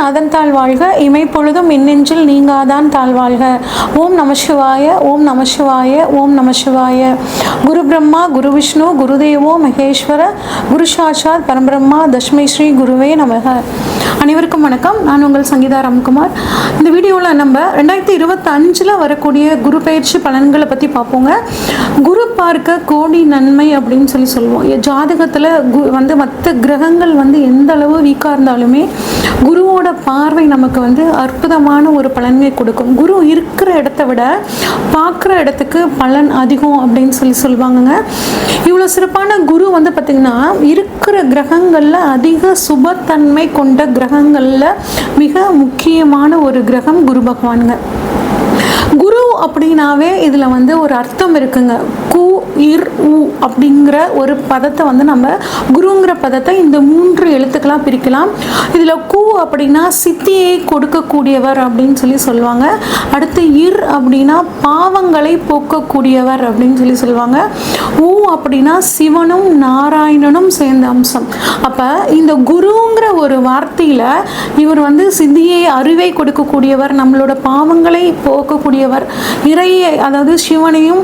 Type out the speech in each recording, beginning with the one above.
அதன் தாழ்வாழ்க, இமைப்பொழுதும் மின்னெஞ்சில் நீங்காதான் தாழ்வாழ்க. ஓம் நம சிவாய, ஓம் நம சிவாய, ஓம் நம சிவாய. குரு பிரம்மா குரு விஷ்ணு குருதேவோ மகேஸ்வர, குரு சாட்சாத் பரம்பிரம்மா தஸ்மை ஸ்ரீ குருவே நமக. அனைவருக்கும் வணக்கம். நான் உங்கள் சங்கீதா ராம்குமார். இந்த வீடியோவில் நம்ம 2025 வரக்கூடிய குரு பயிற்சி பலன்களை பற்றி பார்ப்போங்க. குரு பார்க்க கோடி நன்மை அப்படின்னு சொல்லுவோம். ஜாதகத்தில் மற்ற கிரகங்கள் எந்த அளவு வீக்காக இருந்தாலுமே குருவோட பார்வை நமக்கு அற்புதமான ஒரு பலன்களை கொடுக்கும். குரு இருக்கிற இடத்த விட பார்க்குற இடத்துக்கு பலன் அதிகம் அப்படின்னு சொல்லுவாங்கங்க. இவ்வளோ சிறப்பான குரு பார்த்திங்கன்னா இருக்கிற கிரகங்களில் அதிக சுபத்தன்மை கொண்ட கிரகங்களில் மிக முக்கியமான ஒரு கிரகம் குரு பகவானுங்க. குரு அப்படின்னாவே இதில் ஒரு அர்த்தம் இருக்குங்க. கு இர் உ அப்படிங்கிற ஒரு பதத்தை நம்ம குருங்கிற பதத்தை இந்த 3 எழுத்துக்களாக பிரிக்கலாம். இதில் கு அப்படின்னா சித்தியை கொடுக்கக்கூடியவர் அப்படின்னு சொல்லுவாங்க. அடுத்து இர் அப்படின்னா பாவங்களை போக்கக்கூடியவர் அப்படின்னு சொல்லுவாங்க. உ அப்படின்னா சிவனும் நாராயணனும் சேர்ந்த அம்சம். அப்போ இந்த குருங்கிற ஒரு வார்த்தையில் இவர் சித்தியை அறிவை கொடுக்கக்கூடியவர், நம்மளோட பாவங்களை போக்கக்கூடியவர், இறையை அதாவது சிவனையும்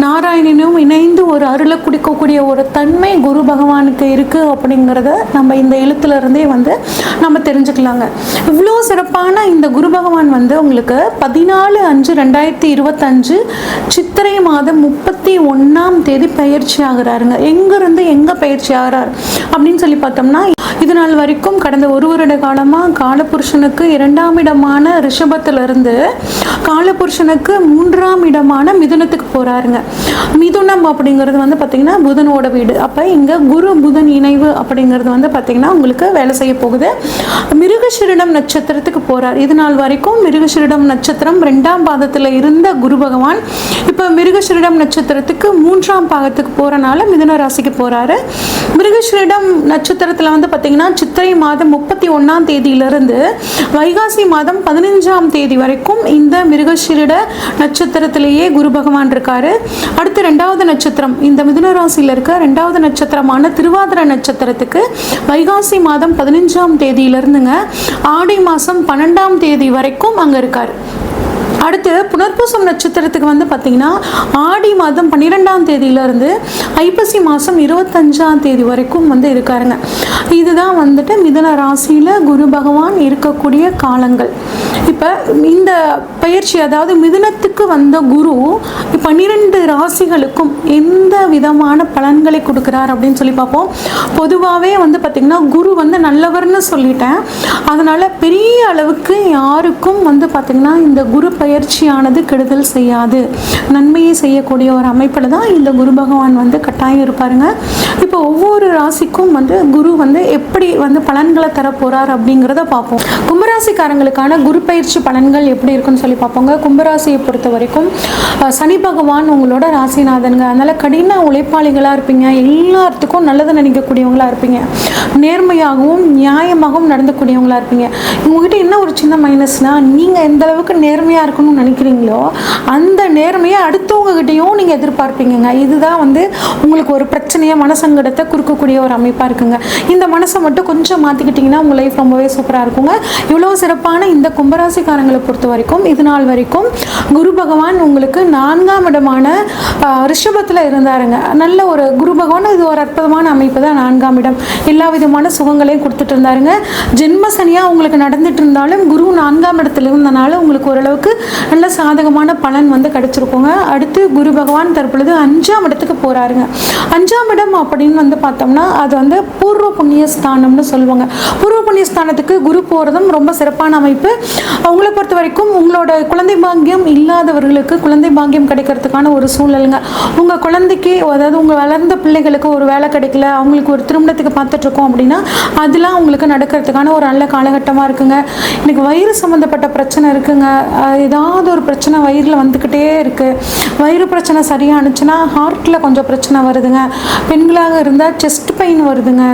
நாராயணனையும் இணைந்து ஒரு அருளை கொடுக்கக்கூடிய ஒரு தன்மை குரு பகவானுக்கு இருக்குது அப்படிங்கிறத நம்ம இந்த எழுத்துலேருந்தே நம்ம தெரிஞ்சுக்கலாங்க. இவ்வளோ சிறப்பான இந்த குரு பகவான் உங்களுக்கு 14/5/2025 சித்திரை மாதம் 31ஆம் தேதி பயிற்சி ஆகிறாருங்க. எங்கேருந்து எங்கே பயிற்சி ஆகிறார் அப்படின்னு பார்த்தோம்னா, இது நாள் வரைக்கும் கடந்த 1 வருட காலமாக காலபுருஷனுக்கு 2ஆம் இடமான ரிஷபத்திலிருந்து காலபுருஷனுக்கு 3ஆம் இடமான மிதுனத்துக்கு போகிறாருங்க. மிதுனம் அப்படிங்கிறது பார்த்திங்கன்னா புதனோட வீடு. அப்போ இங்கே குரு புதன் இணைவு அப்படிங்கிறது பார்த்திங்கன்னா உங்களுக்கு வேலை செய்ய போகுது. மிருகசீரிடம் நட்சத்திரத்துக்கு போகிறார். இது நாள் வரைக்கும் மிருகசீரிடம் நட்சத்திரம் 2ஆம் பாதத்தில் இருந்த குரு பகவான் இப்போ மிருகசீரிடம் நட்சத்திரத்துக்கு 3ஆம் பாகத்துக்கு போகிறனால மிதுன ராசிக்கு போகிறாரு. மிருகசீரிடம் நட்சத்திரத்தில் பார்த்திங்கன்னா சித்திரை மாதம் 31ஆம் தேதியிலிருந்து வைகாசி மாதம் 15ஆம் தேதி வரைக்கும் இந்த மிருகசீரிட நட்சத்திரத்திலேயே குரு பகவான் இருக்காரு. அடுத்து 2வது நட்சத்திரம், இந்த மிதுன ராசியில் இருக்க 2வது நட்சத்திரமான திருவாதிரை நட்சத்திரத்துக்கு வைகாசி மாதம் 15ஆம் தேதியிலிருந்துங்க ஆடி மாதம் 12ஆம் தேதி வரைக்கும் அங்கே இருக்கார். அடுத்து புனர்பூசம் நட்சத்திரத்துக்கு பார்த்தீங்கன்னா ஆடி மாதம் 12ஆம் தேதியிலிருந்து ஐப்பசி மாதம் 25ஆம் தேதி வரைக்கும் இருக்காருங்க. இதுதான் மிதுன ராசியில் குரு பகவான் இருக்கக்கூடிய காலங்கள். இப்போ இந்த பயிற்சி அதாவது மிதுனத்துக்கு வந்த குரு 12 ராசிகளுக்கும் எந்த விதமான பலன்களை கொடுக்குறார் அப்படின்னு பார்ப்போம். பொதுவாகவே பார்த்திங்கன்னா குரு நல்லவர்னு சொல்லிட்டேன். அதனால் பெரிய அளவுக்கு யாருக்கும் பார்த்திங்கன்னா இந்த குரு பயிற்சியானது கெடுதல் செய்யாது, நன்மையை செய்யக்கூடிய ஒரு அமைப்பில் தான் இந்த குரு பகவான் கட்டாயம் இருப்பாருங்க. இப்போ ஒவ்வொரு ராசிக்கும் குரு எப்படி பலன்களை தரப்போகிறார் அப்படிங்கிறத பார்ப்போம். கும்பராசிக்காரங்களுக்கான குரு பயிற்சி பலன்கள் எப்படி இருக்குன்னு பார்ப்போங்க. கும்பராசியை பொறுத்த வரைக்கும் சனி பகவான் உங்களோட ராசிநாதனுங்க. அதனால் கடின உழைப்பாளிகளாக இருப்பீங்க, எல்லாத்துக்கும் நல்லது நினைக்கக்கூடியவங்களா இருப்பீங்க, நேர்மையாகவும் நியாயமாகவும் நடந்தக்கூடியவங்களா இருப்பீங்க. உங்ககிட்ட என்ன ஒரு சின்ன மைனஸ்னால், நீங்கள் எந்த அளவுக்கு நேர்மையாக இருக்கணும்னு நினைக்கிறீங்களோ அந்த நேர்மையை அடுத்தவங்ககிட்டையும் நீங்கள் எதிர்பார்ப்பீங்க. இதுதான் உங்களுக்கு ஒரு பிரச்சனையை மனசங்கடத்தை கொடுக்கக்கூடிய ஒரு அமைப்பாக இருக்குங்க. இந்த மனசை மட்டும் கொஞ்சம் மாற்றிக்கிட்டிங்கன்னா உங்கள் லைஃப் ரொம்பவே சூப்பராக இருக்குங்க. இவ்வளோ சிறப்பான இந்த கும்பராசிக்காரங்களை பொறுத்த வரைக்கும் இது நாள் வரைக்கும் குரு பகவான் உங்களுக்கு 4ஆம் இடமான ரிஷபத்தில் இருந்தாருங்க. நல்ல ஒரு குரு பகவான் இது ஒரு அற்புதமான அமைப்பு தான். 4ஆம் இடம் எல்லா விதமான சுகங்களையும் கொடுத்துட்டு இருந்தாருங்க. ஜென்ம சனியாக உங்களுக்கு நடந்துட்டு இருந்தாலும் குரு 4ஆம் இடத்துல இருந்தனால உங்களுக்கு ஓரளவுக்கு நல்ல சாதகமான பலன் கிடைச்சிருக்கோங்க. அடுத்து குரு பகவான் தற்பொழுது 5ஆம் இடத்துக்கு போகிறாருங்க. 5ஆம் இடம் அப்படின்னு பார்த்தோம்னா அது பூர்வ புண்ணிய ஸ்தானம்னு சொல்லுவாங்க. பூர்வ புண்ணிய ஸ்தானத்துக்கு குரு போகிறதும் ரொம்ப சிறப்பான அமைப்பு. அவங்கள பொறுத்த வரைக்கும் உங்களோட குழந்தை பாக்கியம் இல்லாதவர்களுக்கு குழந்தை பாக்கியம் கிடைக்கிறதுக்கான ஒரு சூழலுங்க. உங்கள் குழந்தைக்கு அதாவது உங்கள் வளர்ந்த பிள்ளைகளுக்கு ஒரு வேலை கிடைக்கல, அவங்களுக்கு ஒரு திருமணத்துக்கு பார்த்துட்ருக்கோம் அப்படின்னா அதெல்லாம் உங்களுக்கு நடக்கிறதுக்கான ஒரு நல்ல காலகட்டமாக இருக்குங்க. எனக்கு வயிறு சம்மந்தப்பட்ட பிரச்சனை இருக்குங்க, ஏதாவது ஒரு பிரச்சனை வயிறில் வந்துக்கிட்டே இருக்குது, வயிறு பிரச்சனை சரியானுச்சுன்னா ஹார்ட்டில் கொஞ்சம் பிரச்சனை வருதுங்க. பெண்களாக இருந்தால் செஸ்ட் பெயின் வருதுங்க,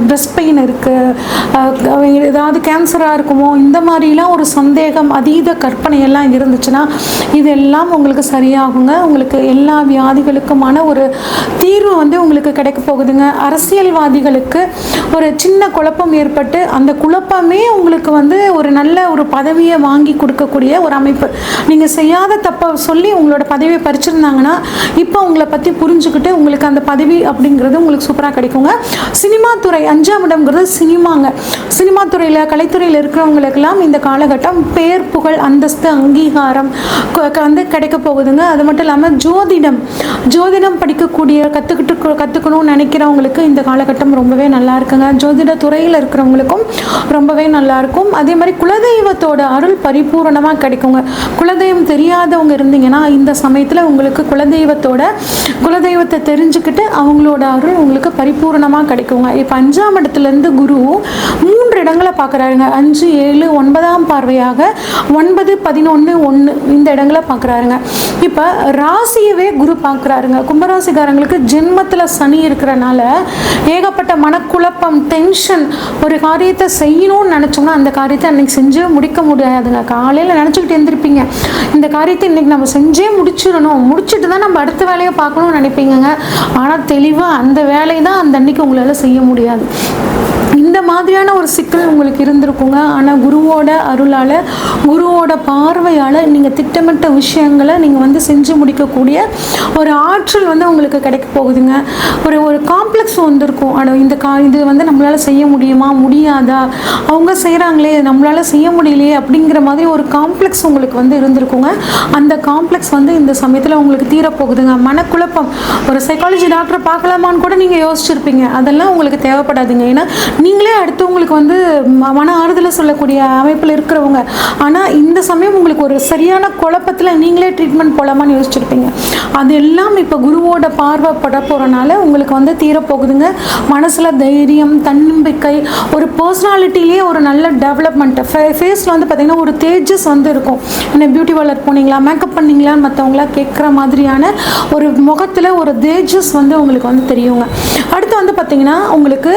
பிரஸ்ட் பெயின் இருக்குது, ஏதாவது கேன்சராக இருக்குமோ, இந்த மாதிரிலாம் ஒரு சந்தேகம், அதீத கற்பனையெல்லாம் இருந்துச்சுன்னா இதெல்லாம் உங்களுக்கு சரியாகுங்க. உங்களுக்கு எல்லா வியாதிகளுக்குமான ஒரு தீர்வு வந்து உங்களுக்கு கிடைக்க போகுதுங்க. அரசியல்வாதிகளுக்கு ஒரு சின்ன குழப்பம் ஏற்பட்டு அந்த குழப்பமே உங்களுக்கு வந்து ஒரு நல்ல ஒரு பதவியை வாங்கி கொடுக்கக்கூடிய ஒரு அமைப்பு. நீங்கள் செய்யாத தப்பை சொல்லி உங்களோட பதவியை பறிச்சிருந்தாங்கன்னா இப்போ உங்களை பற்றி புரிஞ்சுக்கிட்டு உங்களுக்கு அந்த பதவி அப்படிங்கிறது உங்களுக்கு சூப்பராக கிடைக்குங்க. சினிமா துறை 5ஆம் இடம்ங்கிறது சினிமாங்க. சினிமா துறையில், கலைத்துறையில் இருக்கிறவங்களுக்கெல்லாம் இந்த காலகட்டம் பேர், புகழ், அந்தஸ்து, அங்கீகாரம் வந்து கிடைக்க போகுதுங்க. அது மட்டும் இல்லாமல் ஜோதிடம் படிக்கக்கூடிய கற்றுக்கணும்னு நினைக்கிறவங்களுக்கு இந்த காலகட்டம் ரொம்பவே நல்லா இருக்குங்க. ஜோதிட துறையில் இருக்கிறவங்களுக்கும் ரொம்பவே நல்லா இருக்கும். அதே மாதிரி குலதெய்வத்தோட அருள் பரிபூரணமாக கிடைக்குங்க. குலதெய்வம் தெரியாதவங்க இருந்தீங்கன்னா இந்த சமயத்தில் உங்களுக்கு குலதெய்வத்தை தெரிஞ்சுக்கிட்டு அவங்களோட அருள் உங்களுக்கு பரிபூரணமாக கிடைக்குங்க. இப்போ 5ஆம் இடத்துலேருந்து குரு 3 இடங்களை பார்க்குறாருங்க. 5, 7, 9ஆம் பார்வையாக 9, 11, 1 இந்த இடங்களை பார்க்குறாருங்க. இப்போ ராசியவே குரு பார்க்குறாருங்க. கும்பராசிக்காரங்களுக்கு ஜென்மத்தில் சனி இருக்கிறனால ஏகப்பட்ட மனக்குழப்பம், டென்ஷன். ஒரு காரியத்தை செய்யணும்னு நினச்சோம்னா அந்த காரியத்தை அன்றைக்கி செஞ்சு முடிக்க முடியாதுங்க. காலையில் நினச்சிக்கிட்டு எழுந்திருப்பீங்க, இந்த காரியத்தை இன்றைக்கி நம்ம செஞ்சே முடிச்சுட்டு தான் நம்ம அடுத்த வேலையை பார்க்கணும்னு நினைப்பீங்க. ஆனால் தெளிவாக அந்த வேலையை தான் அந்த அன்னைக்கு உங்களால் செய்ய முடியாது. இந்த மாதிரியான ஒரு சிக்கல் உங்களுக்கு இருந்திருக்குங்க. ஆனால் குருவோட அருளால், குருவோட பார்வையால் நீங்கள் திட்டமிட்ட விஷயங்களை நீங்கள் வந்து செஞ்சு முடிக்கக்கூடிய ஒரு ஆற்றல் வந்து உங்களுக்கு கிடைக்க போகுதுங்க. ஒரு காம்ப்ளெக்ஸ் வந்திருக்கும். ஆனால் இது வந்து நம்மளால் செய்ய முடியாதா, அவங்க செய்கிறாங்களே நம்மளால் செய்ய முடியலையே அப்படிங்கிற மாதிரி ஒரு காம்ப்ளெக்ஸ் உங்களுக்கு வந்து இருந்திருக்குங்க. அந்த காம்ப்ளெக்ஸ் வந்து இந்த சமயத்தில் உங்களுக்கு தீரப்போகுதுங்க. மனக்குழப்பம், ஒரு சைக்காலஜி டாக்டரை பார்க்கலாமான்னு கூட நீங்கள் யோசிச்சிருப்பீங்க. அதெல்லாம் உங்களுக்கு தேவைப்படாதுங்க. ஏன்னா நீங்களே அடுத்தவங்களுக்கு வந்து மன ஆறுதலை சொல்லக்கூடிய அமைப்பில் இருக்கிறவங்க. ஆனால் இந்த சமயம் உங்களுக்கு ஒரு சரியான குழப்பத்தில் நீங்களே ட்ரீட்மெண்ட் போகலாமான்னு யோசிச்சிருப்பீங்க. அதெல்லாம் இப்போ குருவோட பார்வைப்பட போகிறனால உங்களுக்கு வந்து தீரப்போகுதுங்க. மனசில் தைரியம், தன்னம்பிக்கை, ஒரு பர்சனாலிட்டிலேயே ஒரு நல்ல டெவலப்மெண்ட். ஃபேஸில் வந்து பார்த்திங்கன்னா ஒரு தேஜஸ் வந்து இருக்கும். என்ன பியூட்டி பார்லர் போனீங்களா, மேக்கப் பண்ணிங்களான்னு மற்றவங்களா கேட்குற மாதிரியான ஒரு முகத்தில் ஒரு தேஜஸ் வந்து உங்களுக்கு வந்து தெரியுங்க. அடுத்து வந்து பார்த்திங்கன்னா உங்களுக்கு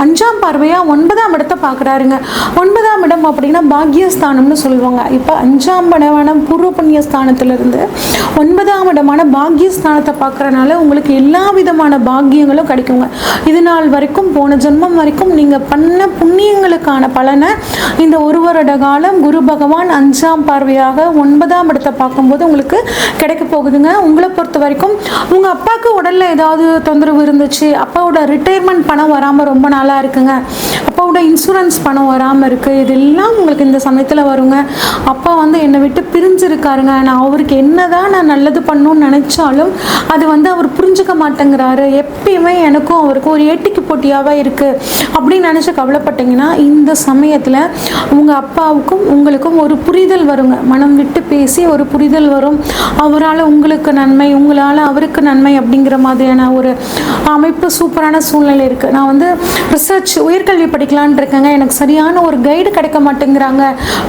5ஆம் பார்வையாக 9ஆம் இடத்தை பார்க்குறாருங்க. 9ஆம் இடம் அப்படின்னா பாக்யஸ்தானம்னு சொல்லுவாங்க. இப்போ 5ஆம் இடமான பூர்வ புண்ணிய ஸ்தானத்திலிருந்து 9ஆம் இடமான பாக்யஸ்தானத்தை பார்க்குறனால உங்களுக்கு எல்லா விதமான பாக்கியங்களும் கிடைக்குங்க. இது நாள் வரைக்கும், போன ஜென்மம் வரைக்கும் நீங்கள் பண்ண புண்ணியங்களுக்கான பலனை இந்த 1 வருட காலம் குரு பகவான் 5ஆம் பார்வையாக 9ஆம் இடத்தை பார்க்கும்போது உங்களுக்கு கிடைக்க போகுதுங்க. உங்களை பொறுத்த வரைக்கும் உங்கள் அப்பாவுக்கு உடலில் ஏதாவது தொந்தரவு இருந்துச்சு, அப்பாவோட ரிட்டையர்மெண்ட் பணம் வராமல் ரொம்ப நாளாக இருக்குங்க, அப்பாவோட இன்சூரன்ஸ் பணம் வராமல் இருக்குது, இதெல்லாம் உங்களுக்கு இந்த சமயத்தில் வருங்க. அப்பா வந்து என்னை விட்டு பிரிஞ்சிருக்காருங்க, நான் அவருக்கு என்னதான் நான் நல்லது பண்ணணும்னு நினச்சாலும் அது வந்து அவர் புரிஞ்சுக்க மாட்டேங்கிறாரு, எப்பயுமே எனக்கும் அவருக்கும் ஒரு ஏட்டிக்கு போட்டியாகவே இருக்குது அப்படின்னு நினச்சி கவலைப்பட்டீங்கன்னா இந்த சமயத்தில் உங்கள் அப்பாவுக்கும் உங்களுக்கும் ஒரு புரிதல் வருங்க. மனம் விட்டு பேசி ஒரு புரிதல் வரும். அவரால் உங்களுக்கு நன்மை, உங்களால் அவருக்கு நன்மை அப்படிங்கிற மாதிரியான ஒரு அமைப்பு, சூப்பரான சூழ்நிலை இருக்குது. நான் வந்து ரிசர்ச் உயர்கல்வி படிக்கலான் இருக்கேங்க, எனக்கு சரியான ஒரு கைடு கிடைக்க மாட்டேங்கிறாங்க,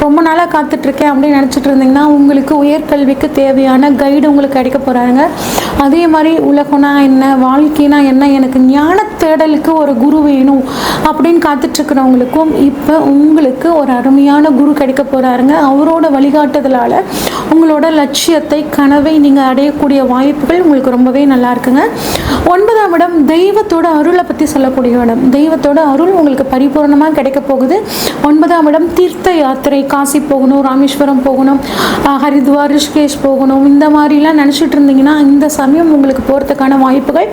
ரொம்ப நாளாக காத்துட்ருக்கேன் அப்படின்னு நினச்சிட்டு இருந்தீங்கன்னா உங்களுக்கு உயர்கல்விக்கு தேவையான கைடு உங்களுக்கு கிடைக்க போகிறாங்க. அதே மாதிரி உலகம்னா என்ன, வாழ்க்கைனா என்ன, எனக்கு ஞான தேடலுக்கு ஒரு குரு வேணும் அப்படின்னு காத்துட்ருக்கிறவங்களுக்கும் இப்போ உங்களுக்கு ஒரு அருமையான குரு கிடைக்க போகிறாருங்க. அவரோட வழிகாட்டுதலால் உங்களோட லட்சியத்தை, கனவை நீங்கள் அடையக்கூடிய வாய்ப்புகள் உங்களுக்கு ரொம்பவே நல்லா இருக்குங்க. 9ஆம் இடம் தெய்வத்தோட அருளை பற்றி சொல்லக்கூடிய இடம். தெய்வத்தோட அருள் உங்களுக்கு பரிபூர்ணமாக கிடைக்க போகுது. 9ஆம் இடம் தீர்த்த யாத்திரை, காசி போகணும், ராமேஸ்வரம் போகணும், ஹரித்வார், ரிஷிகேஷ் போகணும், இந்த மாதிரிலாம் நினச்சிட்டு இருந்தீங்கன்னா இந்த சமயம் உங்களுக்கு போகிறதுக்கான வாய்ப்புகள்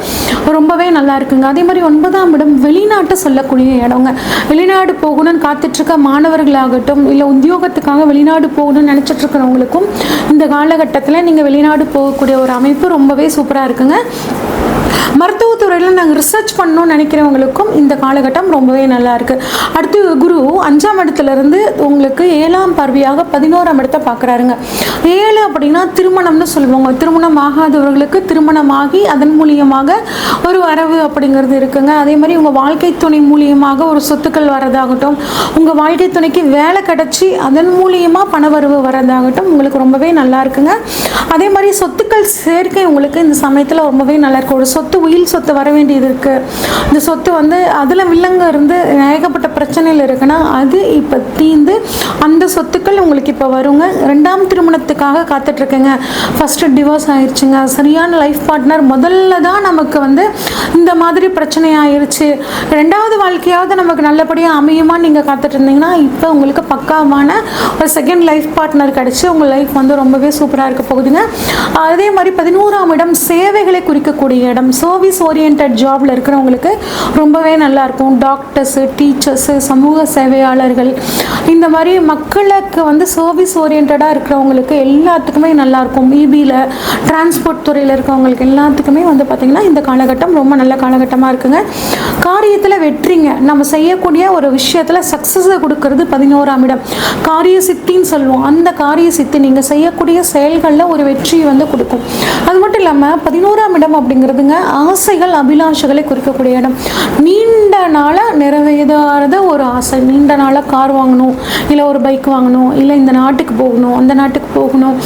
ரொம்பவே நல்லா இருக்குங்க. அதே மாதிரி 9ஆம் இடம் வெளிநாட்டை சொல்லக்கூடிய இடங்க. வெளிநாடு போகணும்னு காத்துட்ருக்க மாணவர்களாகட்டும், இல்லை உத்தியோகத்துக்காக வெளிநாடு போகணும்னு நினச்சிட்டு இருக்கிறவங்களுக்கும் இந்த காலகட்டத்தில் நீங்கள் வெளிநாடு போகக்கூடிய ஒரு அமைப்பு ரொம்பவே சூப்பராக இருக்குங்க. மருத்துவத்துறையில் நாங்கள் ரிசர்ச் பண்ணணும்னு நினைக்கிறவங்களுக்கும் இந்த காலகட்டம் ரொம்பவே நல்லா இருக்குது. அடுத்து குரு 5ஆம் இடத்துலேருந்து உங்களுக்கு 7ஆம் பார்வையாக 11ஆம் இடத்தை பார்க்குறாருங்க. 7 அப்படின்னா திருமணம்னு சொல்லுவாங்க. திருமணம் ஆகாதவர்களுக்கு திருமணமாகி அதன் மூலியமாக ஒரு வரவு அப்படிங்கிறது இருக்குங்க. அதே மாதிரி உங்கள் வாழ்க்கை துணை மூலியமாக ஒரு சொத்துக்கள் வரதாகட்டும், உங்கள் வாழ்க்கை துணைக்கு வேலை கிடச்சி அதன் மூலியமாக பணவரவு வரதாகட்டும் உங்களுக்கு ரொம்பவே நல்லா இருக்குங்க. அதே மாதிரி சொத்துக்கள் சேர்க்கை உங்களுக்கு இந்த சமயத்தில் ரொம்பவே நல்லா இருக்கு. ஒரு சொத்து உயில் சொத்து வர வேண்டியது இருக்குது, இந்த சொத்து வந்து அதில் வில்லங்க இருந்து ஏகப்பட்ட பிரச்சனையில் இருக்குன்னா அது இப்போ தீர்ந்து அந்த சொத்துக்கள் உங்களுக்கு இப்போ வருங்க. 2ஆம் திருமணத்துக்காக காத்துட்ருக்கேங்க, ஃபஸ்ட்டு டிவோர்ஸ் ஆயிடுச்சுங்க, சரியான லைஃப் பார்ட்னர் முதல்ல தான் நமக்கு வந்து இந்த மாதிரி பிரச்சனை ஆயிடுச்சு, 2வது வாழ்க்கையாவது நமக்கு நல்லபடியாக அமையுமா நீங்கள் காத்துட்டு இருந்தீங்கன்னா இப்போ உங்களுக்கு பக்காவான ஒரு செகண்ட் லைஃப் பார்ட்னர் கிடச்சி உங்கள் லைஃப் வந்து ரொம்பவே சூப்பராக இருக்க போகுதுங்க. அதே மாதிரி 11ஆம் இடம் சேவைகளை குறிக்கக்கூடிய இடம், சர்வீஸ் ஓரியன்ட் ஜாபில் இருக்கிறவங்களுக்கு ரொம்பவே நல்லாயிருக்கும். டாக்டர்ஸு, டீச்சர்ஸு, சமூக சேவையாளர்கள், இந்த மாதிரி மக்களுக்கு வந்து சர்வீஸ் ஓரியன்டாக இருக்கிறவங்களுக்கு எல்லாத்துக்குமே நல்லாயிருக்கும். இபியில் டிரான்ஸ்போர்ட் துறையில் இருக்கிறவங்களுக்கு எல்லாத்துக்குமே வந்து பார்த்திங்கன்னா இந்த காலகட்டம் ரொம்ப நல்ல காலகட்டமாக இருக்குங்க. காரியத்தில் வெற்றிங்க, நம்ம செய்யக்கூடிய ஒரு விஷயத்தில் சக்ஸஸை கொடுக்கறது 11ஆம் இடம், காரிய சித்தின்னு சொல்லுவோம். அந்த காரிய சித்தி நீங்கள் செய்யக்கூடிய செயல்களில் ஒரு வெற்றியை வந்து கொடுக்கும். அது மட்டும் இல்லாமல் 11ஆம் இடம் அப்படிங்கிறதுங்க ஆசைகள் அபிலாஷைகளை குறிக்கக்கூடிய இடம். நீண்ட நாளாக நிறைவேறாத ஒரு ஆசை, நீண்ட நாளாக கார் வாங்கணும், இல்லை ஒரு பைக் வாங்கணும், இல்லை இந்த நாட்டுக்கு போகணும், அந்த நாட்டுக்கு போகணும்,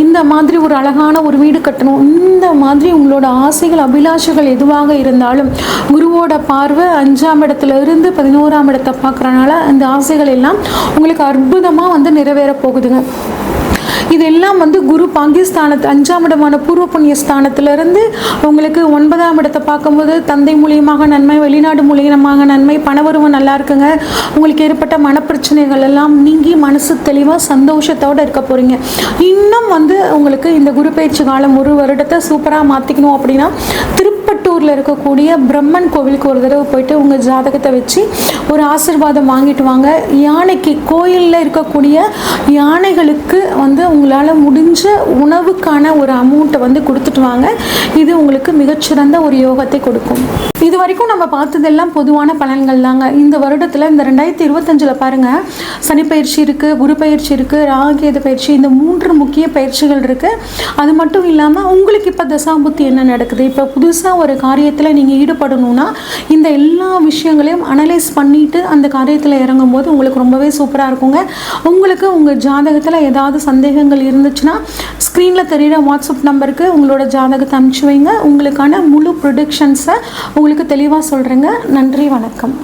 இந்த மாதிரி ஒரு அழகான ஒரு வீடு கட்டணும், இந்த மாதிரி உங்களோட ஆசைகள் அபிலாஷைகள் எதுவாக இருந்தாலும் குருவோட பார்வை 5ஆம் இடத்துல இருந்து 11ஆம் இடத்தை பார்க்குறனால அந்த ஆசைகள் எல்லாம் உங்களுக்கு அற்புதமாக வந்து நிறைவேற போகுதுங்க. இதெல்லாம் வந்து குரு பாகிஸ்தானத்து 5ஆம் இடமான பூர்வ புண்ணிய ஸ்தானத்திலிருந்து உங்களுக்கு 9ஆம் இடத்தை பார்க்கும்போது தந்தை மூலியமாக நன்மை, வெளிநாடு மூலியமாக நன்மை, பணவரவு நல்லா இருக்குங்க. உங்களுக்கு ஏற்பட்ட மனப்பிரச்சனைகள் எல்லாம் நீங்கி மனசு தெளிவாக சந்தோஷத்தோடு இருக்க போகிறீங்க. இன்னும் வந்து உங்களுக்கு இந்த குரு பயிற்சி காலம் 1 வருடத்தை சூப்பராக மாற்றிக்கணும் அப்படின்னா திருப்பட்டூரில் இருக்கக்கூடிய பிரம்மன் கோவிலுக்கு ஒரு தடவை போயிட்டு உங்கள் ஜாதகத்தை வச்சு ஒரு ஆசீர்வாதம் வாங்கிட்டு வாங்க. யானைக்கு கோயிலில் இருக்கக்கூடிய யானைகளுக்கு வந்து உங்களால் முடிஞ்ச உணவுக்கான ஒரு அமௌண்ட்டை வந்து கொடுத்துட்டு வாங்க. இது உங்களுக்கு மிகச்சிறந்த ஒரு யோகத்தை கொடுக்கும். இது வரைக்கும் நம்ம பார்த்ததெல்லாம் பொதுவான பலன்கள் தாங்க. இந்த வருடத்தில் இந்த 2025 பாருங்கள், சனி பயிற்சி இருக்குது, குரு பயிற்சி இருக்குது, ராகுகேது பயிற்சி, இந்த 3 முக்கிய பயிற்சிகள் இருக்குது. அது மட்டும் இல்லாமல் உங்களுக்கு இப்போ தசாபுத்தி என்ன நடக்குது, இப்போ புதுசாக ஒரு காரியத்தில் நீங்கள் ஈடுபடணும்னா இந்த எல்லா விஷயங்களையும் அனலைஸ் பண்ணிவிட்டு அந்த காரியத்தில் இறங்கும் போது உங்களுக்கு ரொம்பவே சூப்பராக இருக்குங்க. உங்களுக்கு உங்கள் ஜாதகத்தில் ஏதாவது சந்தேகங்கள் இருந்துச்சுன்னா ஸ்க்ரீனில் தெரிகிற வாட்ஸ்அப் நம்பருக்கு உங்களோட ஜாதகத்தை அனுப்பிச்சு வைங்க. உங்களுக்கான முழு ப்ரொடிக்ஷன்ஸை உங்களுக்கு தெளிவாக சொல்கிறேங்க. நன்றி, வணக்கம்.